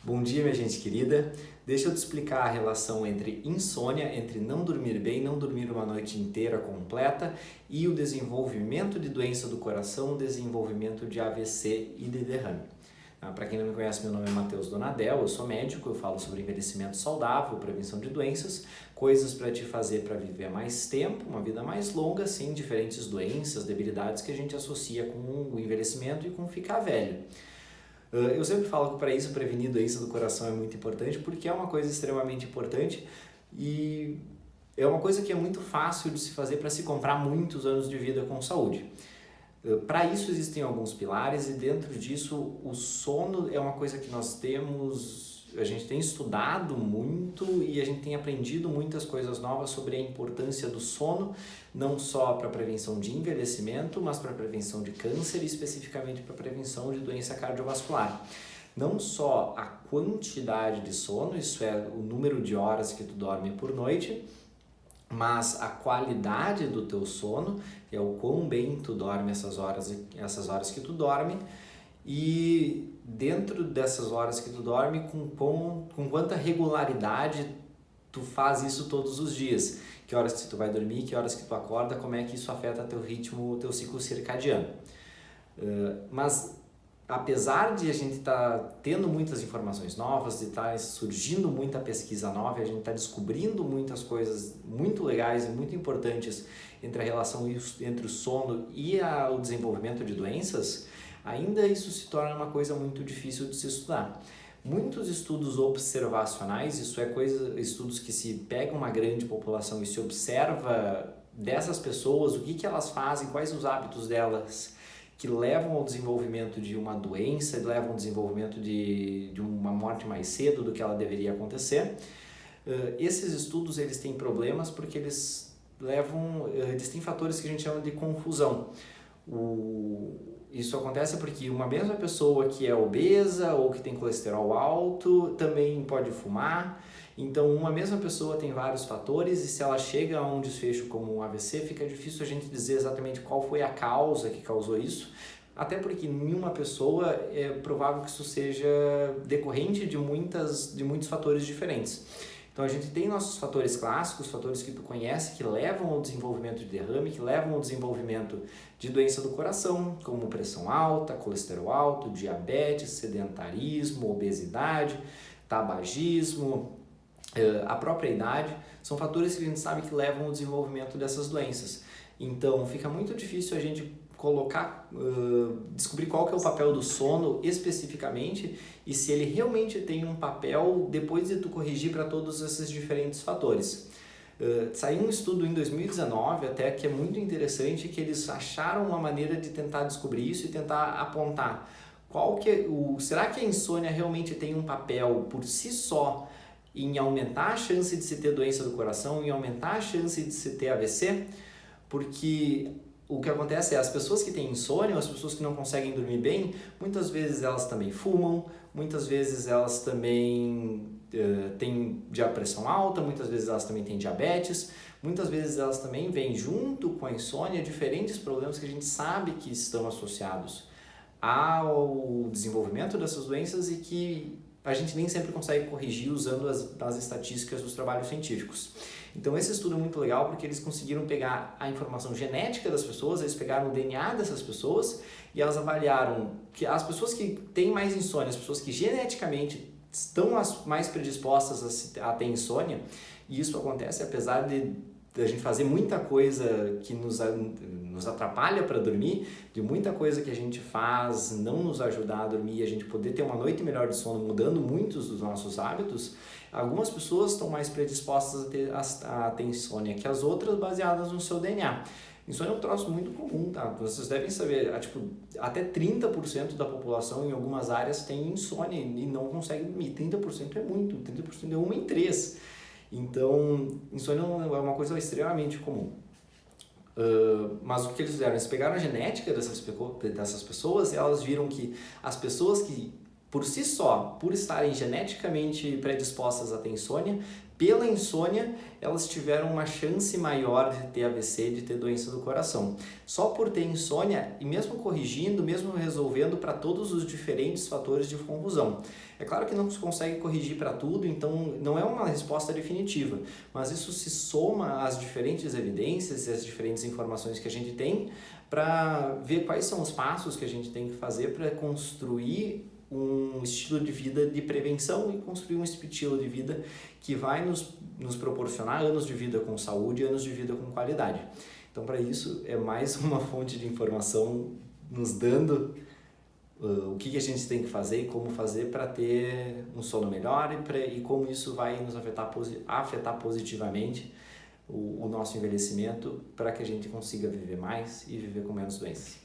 Bom dia, minha gente querida. Deixa eu te explicar a relação entre insônia, entre não dormir bem, não dormir uma noite inteira completa e o desenvolvimento de doença do coração, o desenvolvimento de AVC e de derrame. Para quem não me conhece, meu nome é Matheus Donadel, eu sou médico, eu falo sobre envelhecimento saudável, prevenção de doenças, coisas para te fazer para viver mais tempo, uma vida mais longa, sem diferentes doenças, debilidades que a gente associa com o envelhecimento e com ficar velho. Eu sempre falo que para isso prevenir doença do coração é muito importante, porque é uma coisa extremamente importante e é uma coisa que é muito fácil de se fazer para se comprar muitos anos de vida com saúde. Para isso existem alguns pilares e dentro disso o sono é uma coisa que a gente tem estudado muito e a gente tem aprendido muitas coisas novas sobre a importância do sono, não só para prevenção de envelhecimento, mas para prevenção de câncer e especificamente para prevenção de doença cardiovascular. Não só a quantidade de sono, isso é o número de horas que tu dorme por noite, mas a qualidade do teu sono, que é o quão bem tu dorme essas horas que tu dorme, e dentro dessas horas que tu dorme, com quanta regularidade tu faz isso todos os dias. Que horas que tu vai dormir, que horas que tu acorda, como é que isso afeta teu ritmo, teu ciclo circadiano. Mas apesar de a gente estar tendo muitas informações novas, de estar surgindo muita pesquisa nova, a gente está descobrindo muitas coisas muito legais e muito importantes entre a relação entre o sono e o desenvolvimento de doenças, ainda isso se torna uma coisa muito difícil de se estudar. Muitos estudos observacionais, isso é estudos que se pega uma grande população e se observa dessas pessoas, o que elas fazem, quais os hábitos delas, que levam ao desenvolvimento de uma doença, levam ao desenvolvimento de uma morte mais cedo do que ela deveria acontecer. Esses estudos eles têm problemas porque eles têm fatores que a gente chama de confusão. Isso acontece porque uma mesma pessoa que é obesa ou que tem colesterol alto também pode fumar. Então, uma mesma pessoa tem vários fatores e se ela chega a um desfecho como um AVC, fica difícil a gente dizer exatamente qual foi a causa que causou isso, até porque em uma pessoa é provável que isso seja decorrente de muitos fatores diferentes. Então, a gente tem nossos fatores clássicos, fatores que tu conhece, que levam ao desenvolvimento de derrame, que levam ao desenvolvimento de doença do coração, como pressão alta, colesterol alto, diabetes, sedentarismo, obesidade, tabagismo, a própria idade, são fatores que a gente sabe que levam ao desenvolvimento dessas doenças. Então, fica muito difícil a gente descobrir qual que é o papel do sono especificamente e se ele realmente tem um papel depois de tu corrigir para todos esses diferentes fatores. Saiu um estudo em 2019 até que é muito interessante, que eles acharam uma maneira de tentar descobrir isso e tentar apontar será que a insônia realmente tem um papel por si só em aumentar a chance de se ter doença do coração, em aumentar a chance de se ter AVC, porque o que acontece é as pessoas que têm insônia, as pessoas que não conseguem dormir bem, muitas vezes elas também fumam, muitas vezes elas também têm pressão alta, muitas vezes elas também têm diabetes, muitas vezes elas também vêm junto com a insônia diferentes problemas que a gente sabe que estão associados ao desenvolvimento dessas doenças e que a gente nem sempre consegue corrigir usando as estatísticas dos trabalhos científicos. Então esse estudo é muito legal porque eles conseguiram pegar a informação genética das pessoas, eles pegaram o DNA dessas pessoas e elas avaliaram que as pessoas que têm mais insônia, as pessoas que geneticamente estão mais predispostas a ter insônia, e isso acontece apesar de a gente fazer muita coisa que nos atrapalha para dormir, de muita coisa que a gente faz não nos ajudar a dormir e a gente poder ter uma noite melhor de sono mudando muitos dos nossos hábitos, algumas pessoas estão mais predispostas a ter insônia que as outras, baseadas no seu DNA. Insônia é um troço muito comum, tá? Vocês devem saber, até 30% da população em algumas áreas tem insônia e não consegue dormir. 30% é muito, 30% é 1 em 3. Então, insônia é uma coisa extremamente comum. Mas o que eles fizeram? Eles pegaram a genética dessas pessoas e elas viram que as pessoas que por si só, por estarem geneticamente predispostas a ter insônia, pela insônia elas tiveram uma chance maior de ter AVC, de ter doença do coração. Só por ter insônia, e mesmo corrigindo, mesmo resolvendo para todos os diferentes fatores de confusão. É claro que não se consegue corrigir para tudo, então não é uma resposta definitiva, mas isso se soma às diferentes evidências e às diferentes informações que a gente tem para ver quais são os passos que a gente tem que fazer para construir um estilo de vida de prevenção e construir um estilo de vida que vai nos proporcionar anos de vida com saúde e anos de vida com qualidade. Então, para isso, é mais uma fonte de informação nos dando o que a gente tem que fazer e como fazer para ter um sono melhor e como isso vai nos afetar positivamente o nosso envelhecimento para que a gente consiga viver mais e viver com menos doenças.